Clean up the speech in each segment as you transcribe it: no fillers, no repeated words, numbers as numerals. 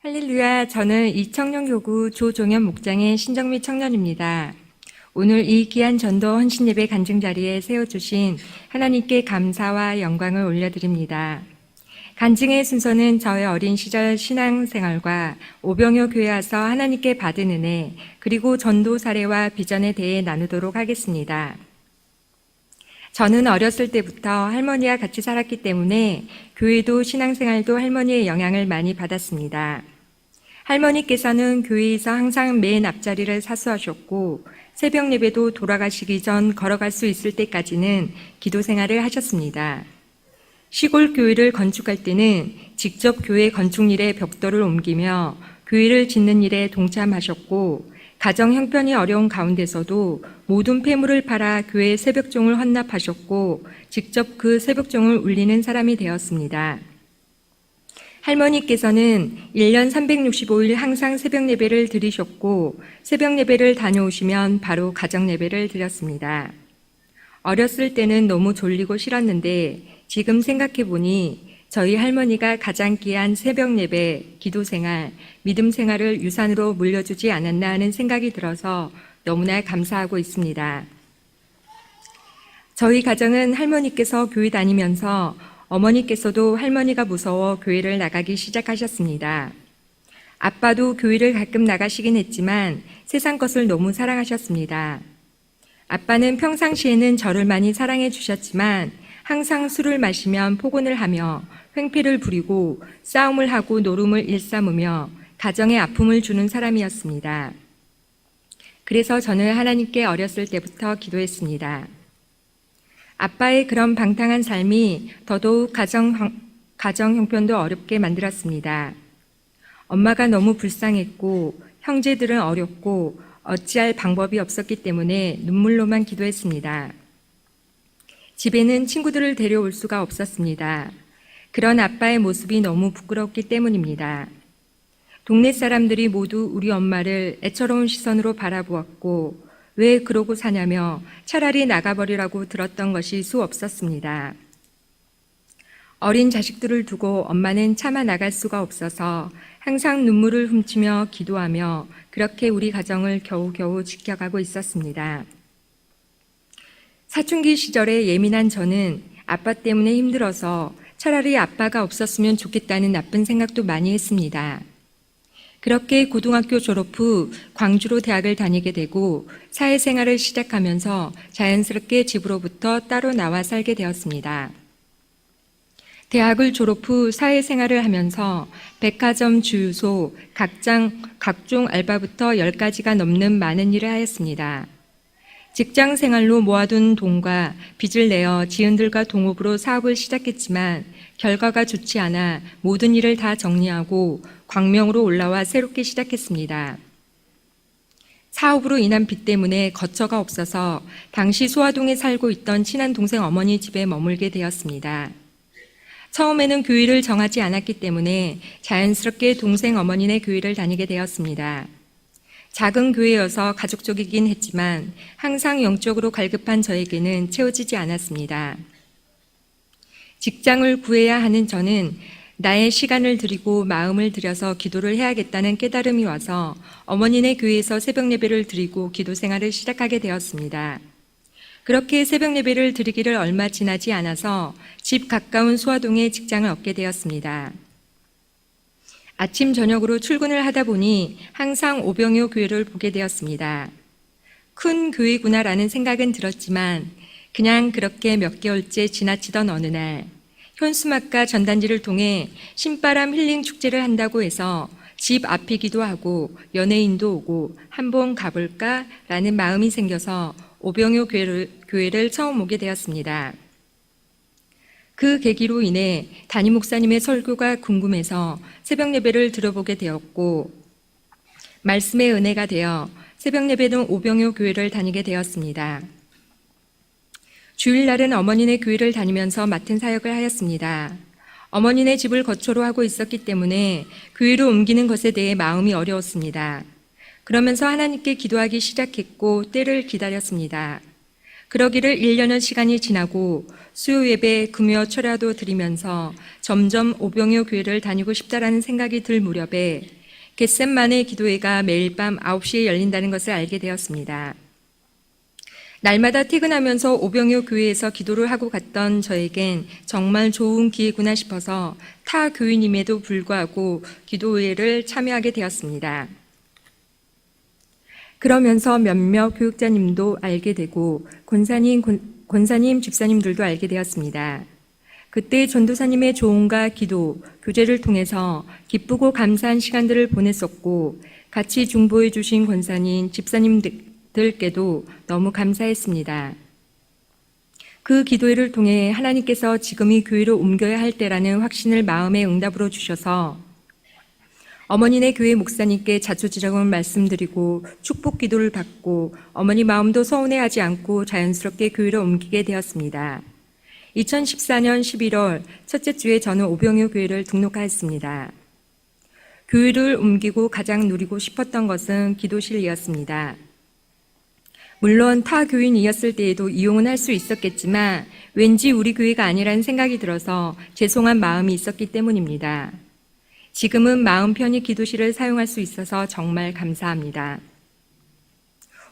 할렐루야, 저는 이청년교구 조종현 목장의 신정미 청년입니다. 오늘 이 귀한 전도 헌신예배 간증 자리에 세워주신 하나님께 감사와 영광을 올려드립니다. 간증의 순서는 저의 어린 시절 신앙생활과 오병효 교회 와서 하나님께 받은 은혜, 그리고 전도 사례와 비전에 대해 나누도록 하겠습니다. 저는 어렸을 때부터 할머니와 같이 살았기 때문에 교회도 신앙생활도 할머니의 영향을 많이 받았습니다. 할머니께서는 교회에서 항상 맨 앞자리를 사수하셨고 새벽 예배도 돌아가시기 전 걸어갈 수 있을 때까지는 기도 생활을 하셨습니다. 시골 교회를 건축할 때는 직접 교회 건축 일에 벽돌을 옮기며 교회를 짓는 일에 동참하셨고 가정 형편이 어려운 가운데서도 모든 폐물을 팔아 교회 새벽종을 헌납하셨고 직접 그 새벽종을 울리는 사람이 되었습니다. 할머니께서는 1년 365일 항상 새벽 예배를 드리셨고 새벽 예배를 다녀오시면 바로 가정 예배를 드렸습니다. 어렸을 때는 너무 졸리고 싫었는데 지금 생각해 보니 저희 할머니가 가장 귀한 새벽 예배, 기도 생활, 믿음 생활을 유산으로 물려주지 않았나 하는 생각이 들어서 너무나 감사하고 있습니다. 저희 가정은 할머니께서 교회 다니면서 어머니께서도 할머니가 무서워 교회를 나가기 시작하셨습니다. 아빠도 교회를 가끔 나가시긴 했지만 세상 것을 너무 사랑하셨습니다. 아빠는 평상시에는 저를 많이 사랑해 주셨지만 항상 술을 마시면 폭언을 하며 횡패를 부리고 싸움을 하고 노름을 일삼으며 가정에 아픔을 주는 사람이었습니다. 그래서 저는 하나님께 어렸을 때부터 기도했습니다. 아빠의 그런 방탕한 삶이 더더욱 가정 형편도 어렵게 만들었습니다. 엄마가 너무 불쌍했고 형제들은 어렵고 어찌할 방법이 없었기 때문에 눈물로만 기도했습니다. 집에는 친구들을 데려올 수가 없었습니다. 그런 아빠의 모습이 너무 부끄럽기 때문입니다. 동네 사람들이 모두 우리 엄마를 애처로운 시선으로 바라보았고 왜 그러고 사냐며 차라리 나가버리라고 들었던 것이 수없었습니다. 어린 자식들을 두고 엄마는 차마 나갈 수가 없어서 항상 눈물을 훔치며 기도하며 그렇게 우리 가정을 겨우겨우 지켜가고 있었습니다. 사춘기 시절에 예민한 저는 아빠 때문에 힘들어서 차라리 아빠가 없었으면 좋겠다는 나쁜 생각도 많이 했습니다. 그렇게 고등학교 졸업 후 광주로 대학을 다니게 되고 사회생활을 시작하면서 자연스럽게 집으로부터 따로 나와 살게 되었습니다. 대학을 졸업 후 사회생활을 하면서 백화점 주유소, 각종 알바부터 10가지가 넘는 많은 일을 하였습니다. 직장 생활로 모아둔 돈과 빚을 내어 지인들과 동업으로 사업을 시작했지만 결과가 좋지 않아 모든 일을 다 정리하고 광명으로 올라와 새롭게 시작했습니다. 사업으로 인한 빚 때문에 거처가 없어서 당시 소화동에 살고 있던 친한 동생 어머니 집에 머물게 되었습니다. 처음에는 교회를 정하지 않았기 때문에 자연스럽게 동생 어머니네 교회를 다니게 되었습니다. 작은 교회여서 가족적이긴 했지만 항상 영적으로 갈급한 저에게는 채워지지 않았습니다. 직장을 구해야 하는 저는 나의 시간을 드리고 마음을 들여서 기도를 해야겠다는 깨달음이 와서 어머니네 교회에서 새벽 예배를 드리고 기도 생활을 시작하게 되었습니다. 그렇게 새벽 예배를 드리기를 얼마 지나지 않아서 집 가까운 소화동에 직장을 얻게 되었습니다. 아침 저녁으로 출근을 하다 보니 항상 오병효 교회를 보게 되었습니다. 큰 교회구나라는 생각은 들었지만 그냥 그렇게 몇 개월째 지나치던 어느 날 현수막과 전단지를 통해 신바람 힐링 축제를 한다고 해서 집 앞이기도 하고 연예인도 오고 한번 가볼까라는 마음이 생겨서 오병효 교회를 처음 오게 되었습니다. 그 계기로 인해 담임 목사님의 설교가 궁금해서 새벽 예배를 들어보게 되었고 말씀의 은혜가 되어 새벽 예배는 오병효 교회를 다니게 되었습니다. 주일날은 어머니네 교회를 다니면서 맡은 사역을 하였습니다. 어머니네 집을 거처로 하고 있었기 때문에 교회로 옮기는 것에 대해 마음이 어려웠습니다. 그러면서 하나님께 기도하기 시작했고 때를 기다렸습니다. 그러기를 1년의 시간이 지나고 수요 예배, 금요 철야도 드리면서 점점 오병이어 교회를 다니고 싶다라는 생각이 들 무렵에 겟셋만의 기도회가 매일 밤 9시에 열린다는 것을 알게 되었습니다. 날마다 퇴근하면서 오병이어 교회에서 기도를 하고 갔던 저에겐 정말 좋은 기회구나 싶어서 타 교인임에도 불구하고 기도회를 참여하게 되었습니다. 그러면서 몇몇 교육자님도 알게 되고 권사님, 집사님들도 알게 되었습니다. 그때 전도사님의 조언과 기도, 교제를 통해서 기쁘고 감사한 시간들을 보냈었고 같이 중보해 주신 권사님, 집사님들께도 너무 감사했습니다. 그 기도회를 통해 하나님께서 지금이 교회로 옮겨야 할 때라는 확신을 마음의 응답으로 주셔서 어머니네 교회 목사님께 자초지종을 말씀드리고 축복 기도를 받고 어머니 마음도 서운해하지 않고 자연스럽게 교회로 옮기게 되었습니다. 2014년 11월 첫째 주에 저는 오병이어 교회를 등록하였습니다. 교회를 옮기고 가장 누리고 싶었던 것은 기도실이었습니다. 물론 타 교인이었을 때에도 이용은 할 수 있었겠지만 왠지 우리 교회가 아니라는 생각이 들어서 죄송한 마음이 있었기 때문입니다. 지금은 마음 편히 기도실을 사용할 수 있어서 정말 감사합니다.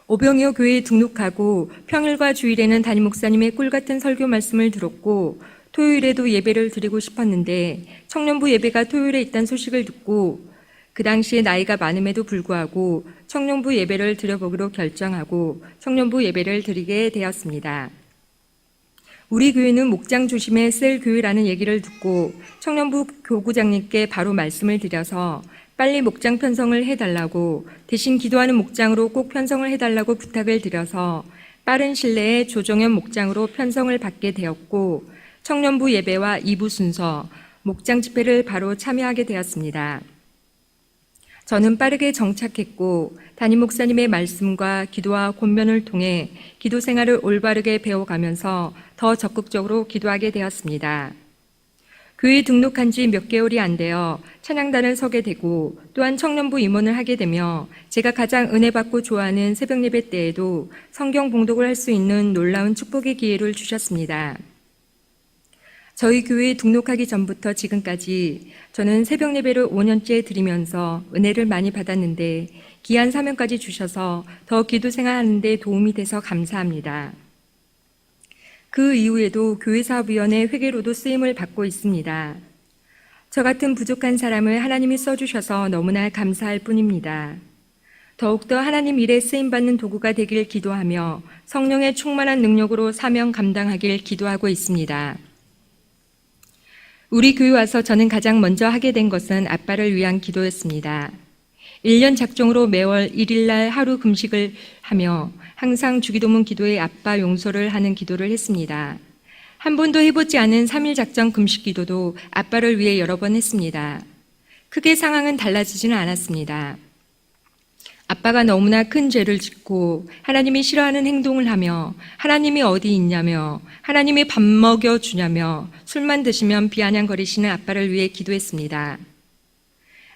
오병이어 교회에 등록하고 평일과 주일에는 담임 목사님의 꿀같은 설교 말씀을 들었고 토요일에도 예배를 드리고 싶었는데 청년부 예배가 토요일에 있다는 소식을 듣고 그 당시에 나이가 많음에도 불구하고 청년부 예배를 드려보기로 결정하고 청년부 예배를 드리게 되었습니다. 우리 교회는 목장 중심의 셀 교회라는 얘기를 듣고 청년부 교구장님께 바로 말씀을 드려서 빨리 목장 편성을 해달라고 대신 기도하는 목장으로 꼭 편성을 해달라고 부탁을 드려서 빠른 시일 조정현 목장으로 편성을 받게 되었고 청년부 예배와 2부 순서, 목장 집회를 바로 참여하게 되었습니다. 저는 빠르게 정착했고 담임 목사님의 말씀과 기도와 권면을 통해 기도 생활을 올바르게 배워가면서 더 적극적으로 기도하게 되었습니다. 교회 등록한 지 몇 개월이 안 되어 찬양단을 서게 되고 또한 청년부 임원을 하게 되며 제가 가장 은혜받고 좋아하는 새벽 예배 때에도 성경 봉독을 할 수 있는 놀라운 축복의 기회를 주셨습니다. 저희 교회에 등록하기 전부터 지금까지 저는 새벽 예배를 5년째 드리면서 은혜를 많이 받았는데 귀한 사명까지 주셔서 더 기도 생활하는 데 도움이 돼서 감사합니다. 그 이후에도 교회사업위원회 회계로도 쓰임을 받고 있습니다. 저 같은 부족한 사람을 하나님이 써주셔서 너무나 감사할 뿐입니다. 더욱더 하나님 일에 쓰임받는 도구가 되길 기도하며 성령의 충만한 능력으로 사명 감당하길 기도하고 있습니다. 우리 교회 와서 저는 가장 먼저 하게 된 것은 아빠를 위한 기도였습니다. 1년 작정으로 매월 1일날 하루 금식을 하며 항상 주기도문 기도에 아빠 용서를 하는 기도를 했습니다. 한 번도 해보지 않은 3일 작정 금식 기도도 아빠를 위해 여러 번 했습니다. 크게 상황은 달라지지는 않았습니다. 아빠가 너무나 큰 죄를 짓고 하나님이 싫어하는 행동을 하며 하나님이 어디 있냐며 하나님이 밥 먹여주냐며 술만 드시면 비아냥거리시는 아빠를 위해 기도했습니다.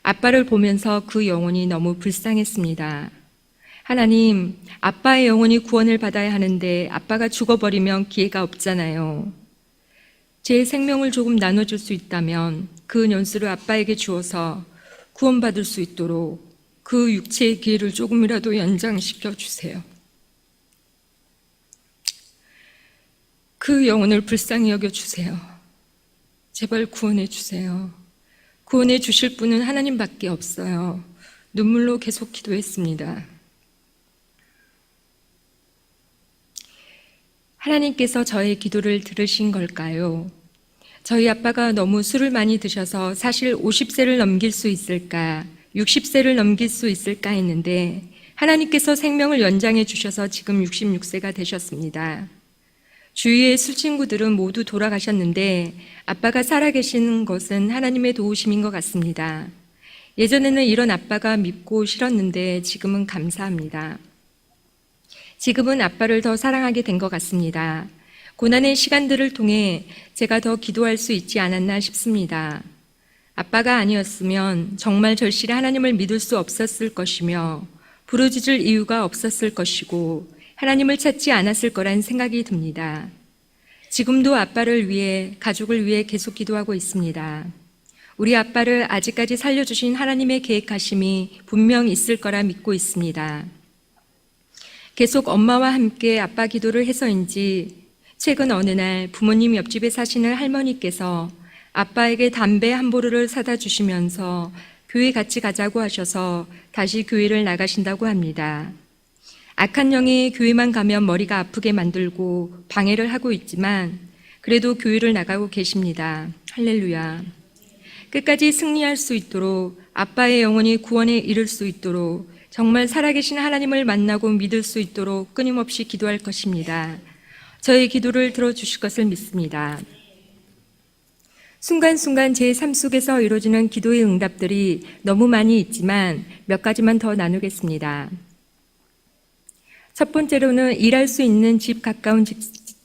아빠를 보면서 그 영혼이 너무 불쌍했습니다. 하나님, 아빠의 영혼이 구원을 받아야 하는데 아빠가 죽어버리면 기회가 없잖아요. 제 생명을 조금 나눠줄 수 있다면 그 연수를 아빠에게 주어서 구원받을 수 있도록 그 육체의 기회를 조금이라도 연장시켜 주세요. 그 영혼을 불쌍히 여겨주세요. 제발 구원해 주세요. 구원해 주실 분은 하나님밖에 없어요. 눈물로 계속 기도했습니다. 하나님께서 저의 기도를 들으신 걸까요? 저희 아빠가 너무 술을 많이 드셔서 사실 50세를 넘길 수 있을까, 60세를 넘길 수 있을까 했는데 하나님께서 생명을 연장해 주셔서 지금 66세가 되셨습니다. 주위의 술친구들은 모두 돌아가셨는데 아빠가 살아계시는 것은 하나님의 도우심인 것 같습니다. 예전에는 이런 아빠가 밉고 싫었는데 지금은 감사합니다. 지금은 아빠를 더 사랑하게 된 것 같습니다. 고난의 시간들을 통해 제가 더 기도할 수 있지 않았나 싶습니다. 아빠가 아니었으면 정말 절실히 하나님을 믿을 수 없었을 것이며 부르짖을 이유가 없었을 것이고 하나님을 찾지 않았을 거란 생각이 듭니다. 지금도 아빠를 위해, 가족을 위해 계속 기도하고 있습니다. 우리 아빠를 아직까지 살려주신 하나님의 계획하심이 분명 있을 거라 믿고 있습니다. 계속 엄마와 함께 아빠 기도를 해서인지 최근 어느 날 부모님 옆집에 사시는 할머니께서 아빠에게 담배 한 보루를 사다 주시면서 교회 같이 가자고 하셔서 다시 교회를 나가신다고 합니다. 악한 영이 교회만 가면 머리가 아프게 만들고 방해를 하고 있지만 그래도 교회를 나가고 계십니다. 할렐루야. 끝까지 승리할 수 있도록 아빠의 영혼이 구원에 이를 수 있도록 정말 살아계신 하나님을 만나고 믿을 수 있도록 끊임없이 기도할 것입니다. 저의 기도를 들어주실 것을 믿습니다. 순간순간 제 삶 속에서 이루어지는 기도의 응답들이 너무 많이 있지만 몇 가지만 더 나누겠습니다. 첫 번째로는 일할 수 있는 집 가까운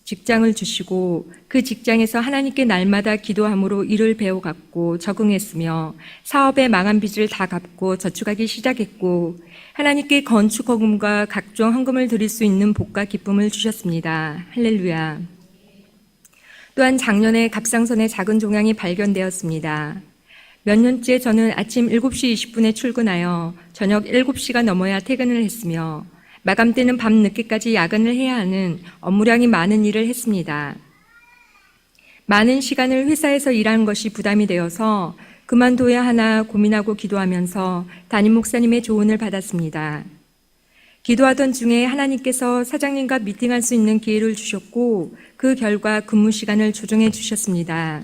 직장을 주시고 그 직장에서 하나님께 날마다 기도함으로 일을 배워갔고 적응했으며 사업의 망한 빚을 다 갚고 저축하기 시작했고 하나님께 건축 헌금과 각종 헌금을 드릴 수 있는 복과 기쁨을 주셨습니다. 할렐루야. 또한 작년에 갑상선의 작은 종양이 발견되었습니다. 몇 년째 저는 아침 7시 20분에 출근하여 저녁 7시가 넘어야 퇴근을 했으며 마감 때는 밤 늦게까지 야근을 해야 하는 업무량이 많은 일을 했습니다. 많은 시간을 회사에서 일하는 것이 부담이 되어서 그만둬야 하나 고민하고 기도하면서 담임 목사님의 조언을 받았습니다. 기도하던 중에 하나님께서 사장님과 미팅할 수 있는 기회를 주셨고 그 결과 근무 시간을 조정해 주셨습니다.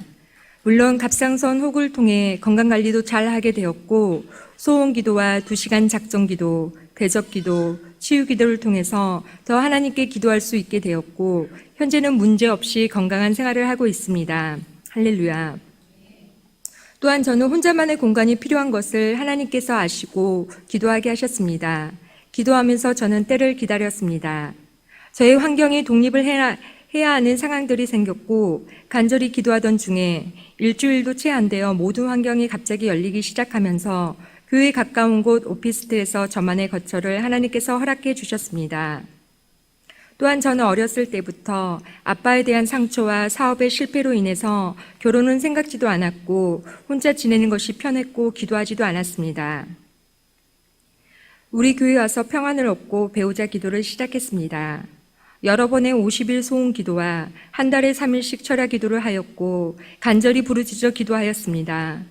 물론 갑상선 혹을 통해 건강관리도 잘 하게 되었고 소원기도와 2시간 작정기도, 대적기도, 치유기도를 통해서 더 하나님께 기도할 수 있게 되었고 현재는 문제없이 건강한 생활을 하고 있습니다. 할렐루야. 또한 저는 혼자만의 공간이 필요한 것을 하나님께서 아시고 기도하게 하셨습니다. 기도하면서 저는 때를 기다렸습니다. 저의 환경이 독립을 해야 하는 상황들이 생겼고 간절히 기도하던 중에 일주일도 채 안 되어 모든 환경이 갑자기 열리기 시작하면서 교회 가까운 곳 오피스텔에서 저만의 거처를 하나님께서 허락해 주셨습니다. 또한 저는 어렸을 때부터 아빠에 대한 상처와 사업의 실패로 인해서 결혼은 생각지도 않았고 혼자 지내는 것이 편했고 기도하지도 않았습니다. 우리 교회에 와서 평안을 얻고 배우자 기도를 시작했습니다. 여러 번의 50일 소원 기도와 한 달에 3일씩 철야 기도를 하였고 간절히 부르짖어 기도하였습니다.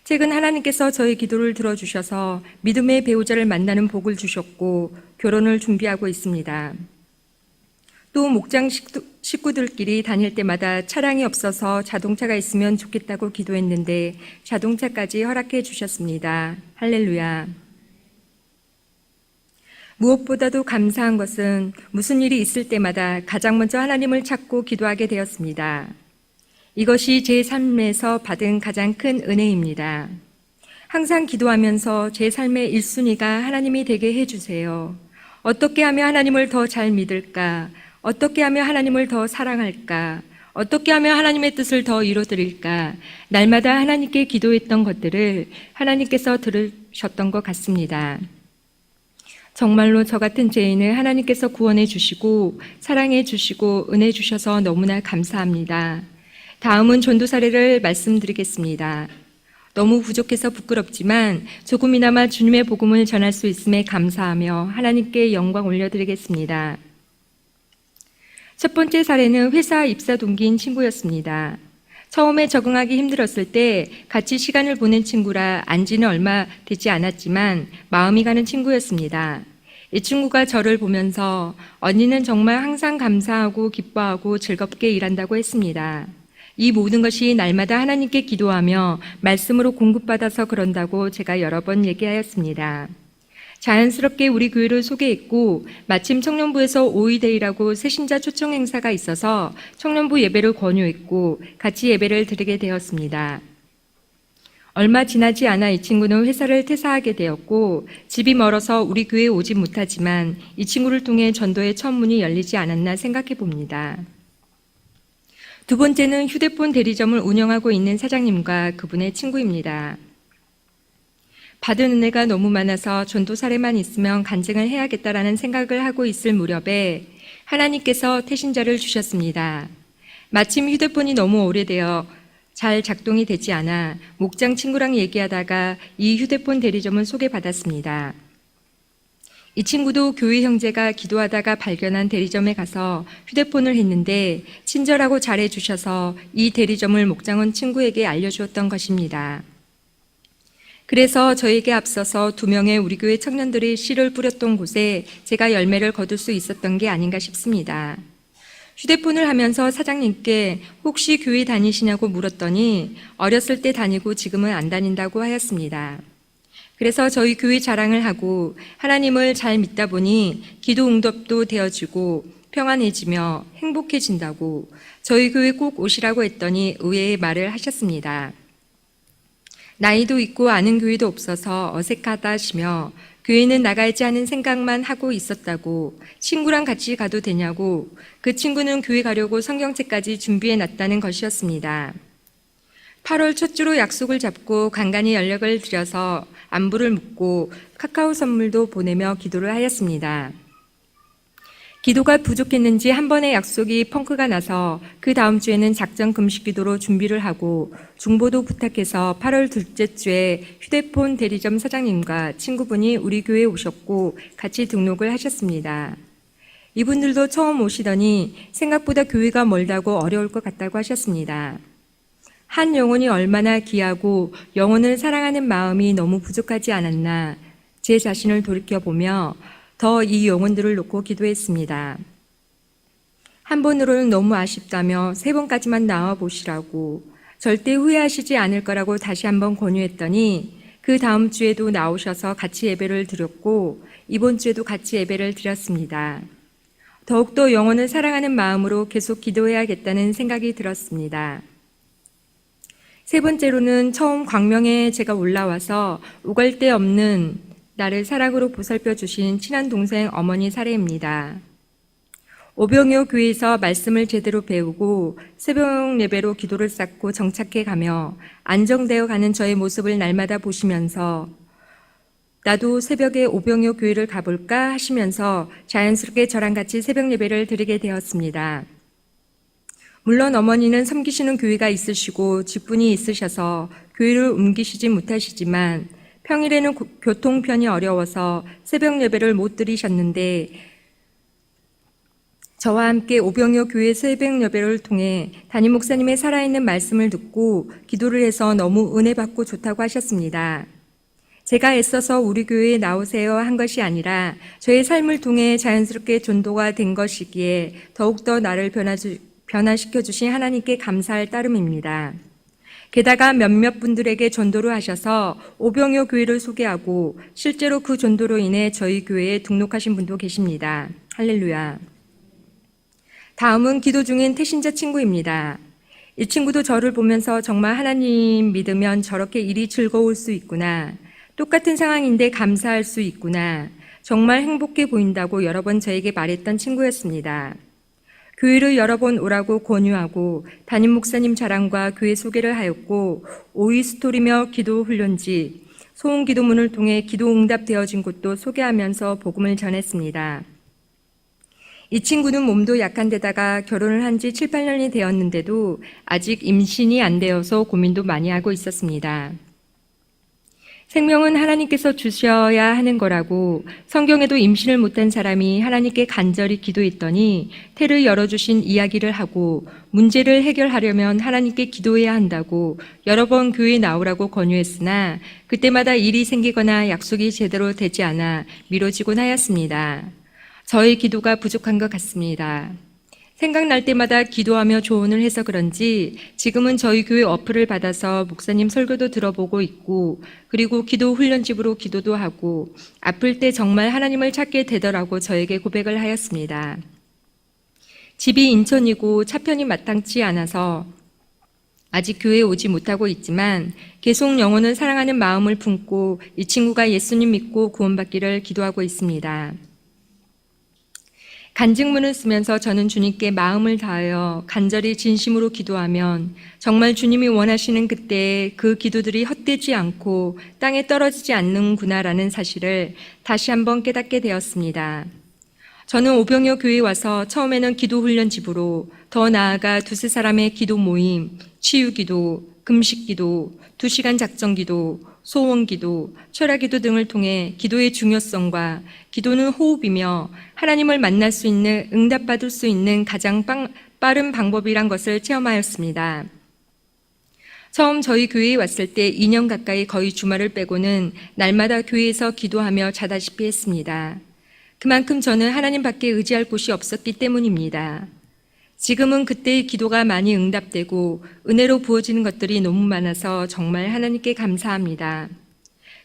최근 하나님께서 저의 기도를 들어주셔서 믿음의 배우자를 만나는 복을 주셨고 결혼을 준비하고 있습니다. 또 목장 식구들끼리 다닐 때마다 차량이 없어서 자동차가 있으면 좋겠다고 기도했는데 자동차까지 허락해 주셨습니다. 할렐루야. 무엇보다도 감사한 것은 무슨 일이 있을 때마다 가장 먼저 하나님을 찾고 기도하게 되었습니다. 이것이 제 삶에서 받은 가장 큰 은혜입니다. 항상 기도하면서 제 삶의 1순위가 하나님이 되게 해주세요. 어떻게 하면 하나님을 더 잘 믿을까? 어떻게 하면 하나님을 더 사랑할까? 어떻게 하면 하나님의 뜻을 더 이루어드릴까? 날마다 하나님께 기도했던 것들을 하나님께서 들으셨던 것 같습니다. 정말로 저 같은 죄인을 하나님께서 구원해 주시고 사랑해 주시고 은혜 주셔서 너무나 감사합니다. 다음은 전도 사례를 말씀드리겠습니다. 너무 부족해서 부끄럽지만 조금이나마 주님의 복음을 전할 수 있음에 감사하며 하나님께 영광 올려드리겠습니다. 첫 번째 사례는 회사 입사 동기인 친구였습니다. 처음에 적응하기 힘들었을 때 같이 시간을 보낸 친구라 안지는 얼마 되지 않았지만 마음이 가는 친구였습니다. 이 친구가 저를 보면서 언니는 정말 항상 감사하고 기뻐하고 즐겁게 일한다고 했습니다. 이 모든 것이 날마다 하나님께 기도하며 말씀으로 공급받아서 그런다고 제가 여러 번 얘기하였습니다. 자연스럽게 우리 교회를 소개했고 마침 청년부에서 오이데이라고 새신자 초청 행사가 있어서 청년부 예배를 권유했고 같이 예배를 드리게 되었습니다. 얼마 지나지 않아 이 친구는 회사를 퇴사하게 되었고 집이 멀어서 우리 교회에 오지 못하지만 이 친구를 통해 전도의 첫 문이 열리지 않았나 생각해 봅니다. 두 번째는 휴대폰 대리점을 운영하고 있는 사장님과 그분의 친구입니다. 받은 은혜가 너무 많아서 전도 사례만 있으면 간증을 해야겠다라는 생각을 하고 있을 무렵에 하나님께서 태신자를 주셨습니다. 마침 휴대폰이 너무 오래되어 잘 작동이 되지 않아 목장 친구랑 얘기하다가 이 휴대폰 대리점을 소개받았습니다. 이 친구도 교회 형제가 기도하다가 발견한 대리점에 가서 휴대폰을 했는데 친절하고 잘해주셔서 이 대리점을 목장원 친구에게 알려주었던 것입니다. 그래서 저에게 앞서서 2명의 우리 교회 청년들이 씨를 뿌렸던 곳에 제가 열매를 거둘 수 있었던 게 아닌가 싶습니다. 휴대폰을 하면서 사장님께 혹시 교회 다니시냐고 물었더니 어렸을 때 다니고 지금은 안 다닌다고 하였습니다. 그래서 저희 교회 자랑을 하고 하나님을 잘 믿다 보니 기도 응답도 되어지고 평안해지며 행복해진다고 저희 교회 꼭 오시라고 했더니 의외의 말을 하셨습니다. 나이도 있고 아는 교회도 없어서 어색하다시며 교회는 나가야지 하는 생각만 하고 있었다고 친구랑 같이 가도 되냐고 그 친구는 교회 가려고 성경책까지 준비해 놨다는 것이었습니다. 8월 첫 주로 약속을 잡고 간간히 연락을 드려서 안부를 묻고 카카오 선물도 보내며 기도를 하였습니다. 기도가 부족했는지 한 번의 약속이 펑크가 나서 그 다음 주에는 작전 금식 기도로 준비를 하고 중보도 부탁해서 8월 둘째 주에 휴대폰 대리점 사장님과 친구분이 우리 교회에 오셨고 같이 등록을 하셨습니다. 이분들도 처음 오시더니 생각보다 교회가 멀다고 어려울 것 같다고 하셨습니다. 한 영혼이 얼마나 귀하고 영혼을 사랑하는 마음이 너무 부족하지 않았나 제 자신을 돌이켜보며 더 이 영혼들을 놓고 기도했습니다. 한 번으로는 너무 아쉽다며 3번까지만 나와보시라고 절대 후회하시지 않을 거라고 다시 한번 권유했더니 그 다음 주에도 나오셔서 같이 예배를 드렸고 이번 주에도 같이 예배를 드렸습니다. 더욱더 영혼을 사랑하는 마음으로 계속 기도해야겠다는 생각이 들었습니다. 3번째로는 처음 광명에 제가 올라와서 우갈 데 없는 나를 사랑으로 보살펴 주신 친한 동생 어머니 사례입니다. 오병이어 교회에서 말씀을 제대로 배우고 새벽 예배로 기도를 쌓고 정착해 가며 안정되어 가는 저의 모습을 날마다 보시면서 나도 새벽에 오병이어 교회를 가볼까 하시면서 자연스럽게 저랑 같이 새벽 예배를 드리게 되었습니다. 물론 어머니는 섬기시는 교회가 있으시고 직분이 있으셔서 교회를 옮기시지 못하시지만 평일에는 교통편이 어려워서 새벽 예배를 못 드리셨는데 저와 함께 오병이어 교회 새벽 예배를 통해 담임 목사님의 살아있는 말씀을 듣고 기도를 해서 너무 은혜 받고 좋다고 하셨습니다. 제가 애써서 우리 교회에 나오세요 한 것이 아니라 저의 삶을 통해 자연스럽게 전도가 된 것이기에 더욱더 나를 변화시켜 주신 하나님께 감사할 따름입니다. 게다가 몇몇 분들에게 전도를 하셔서 오병이어 교회를 소개하고 실제로 그 전도로 인해 저희 교회에 등록하신 분도 계십니다. 할렐루야. 다음은 기도 중인 태신자 친구입니다. 이 친구도 저를 보면서 정말 하나님 믿으면 저렇게 일이 즐거울 수 있구나. 똑같은 상황인데 감사할 수 있구나. 정말 행복해 보인다고 여러 번 저에게 말했던 친구였습니다. 교회를 여러 번 오라고 권유하고 담임 목사님 자랑과 교회 소개를 하였고 오이 스토리며 기도 훈련지, 소음 기도문을 통해 기도 응답되어진 곳도 소개하면서 복음을 전했습니다. 이 친구는 몸도 약한 데다가 결혼을 한 지 7, 8년이 되었는데도 아직 임신이 안 되어서 고민도 많이 하고 있었습니다. 생명은 하나님께서 주셔야 하는 거라고 성경에도 임신을 못한 사람이 하나님께 간절히 기도했더니 태를 열어주신 이야기를 하고 문제를 해결하려면 하나님께 기도해야 한다고 여러 번 교회에 나오라고 권유했으나 그때마다 일이 생기거나 약속이 제대로 되지 않아 미뤄지곤 하였습니다. 저의 기도가 부족한 것 같습니다. 생각날 때마다 기도하며 조언을 해서 그런지 지금은 저희 교회 어플을 받아서 목사님 설교도 들어보고 있고 그리고 기도 훈련집으로 기도도 하고 아플 때 정말 하나님을 찾게 되더라고 저에게 고백을 하였습니다. 집이 인천이고 차편이 마땅치 않아서 아직 교회에 오지 못하고 있지만 계속 영혼을 사랑하는 마음을 품고 이 친구가 예수님 믿고 구원받기를 기도하고 있습니다. 간증문을 쓰면서 저는 주님께 마음을 다하여 간절히 진심으로 기도하면 정말 주님이 원하시는 그때에 그 기도들이 헛되지 않고 땅에 떨어지지 않는구나라는 사실을 다시 한번 깨닫게 되었습니다. 저는 오병이어 교회에 와서 처음에는 기도 훈련집으로, 더 나아가 두세 사람의 기도 모임, 치유 기도, 금식 기도, 2시간 작정 기도, 소원 기도, 철야 기도 등을 통해 기도의 중요성과 기도는 호흡이며 하나님을 만날 수 있는, 응답받을 수 있는 가장 빠른 방법이란 것을 체험하였습니다. 처음 저희 교회에 왔을 때 2년 가까이 거의 주말을 빼고는 날마다 교회에서 기도하며 자다시피 했습니다. 그만큼 저는 하나님 밖에 의지할 곳이 없었기 때문입니다. 지금은 그때의 기도가 많이 응답되고 은혜로 부어지는 것들이 너무 많아서 정말 하나님께 감사합니다.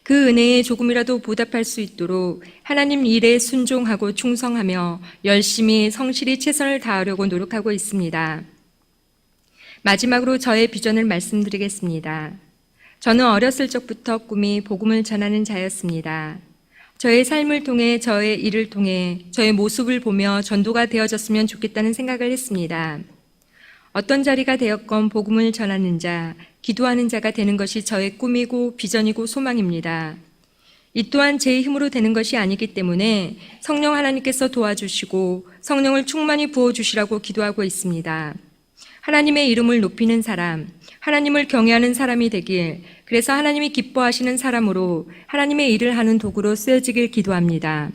그 은혜에 조금이라도 보답할 수 있도록 하나님 일에 순종하고 충성하며 열심히 성실히 최선을 다하려고 노력하고 있습니다. 마지막으로 저의 비전을 말씀드리겠습니다. 저는 어렸을 적부터 꿈이 복음을 전하는 자였습니다. 저의 삶을 통해, 저의 일을 통해, 저의 모습을 보며 전도가 되어졌으면 좋겠다는 생각을 했습니다. 어떤 자리가 되었건 복음을 전하는 자, 기도하는 자가 되는 것이 저의 꿈이고 비전이고 소망입니다. 이 또한 제 힘으로 되는 것이 아니기 때문에 성령 하나님께서 도와주시고 성령을 충만히 부어주시라고 기도하고 있습니다. 하나님의 이름을 높이는 사람, 하나님을 경외하는 사람이 되길, 그래서 하나님이 기뻐하시는 사람으로 하나님의 일을 하는 도구로 쓰여지길 기도합니다.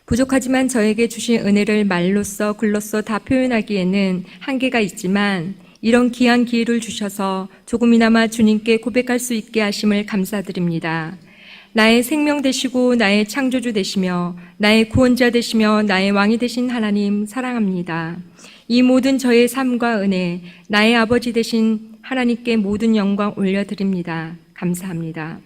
부족하지만 저에게 주신 은혜를 말로써 글로써 다 표현하기에는 한계가 있지만 이런 귀한 기회를 주셔서 조금이나마 주님께 고백할 수 있게 하심을 감사드립니다. 나의 생명 되시고 나의 창조주 되시며 나의 구원자 되시며 나의 왕이 되신 하나님 사랑합니다. 이 모든 저의 삶과 은혜, 나의 아버지 되신 하나님께 모든 영광 올려드립니다. 감사합니다.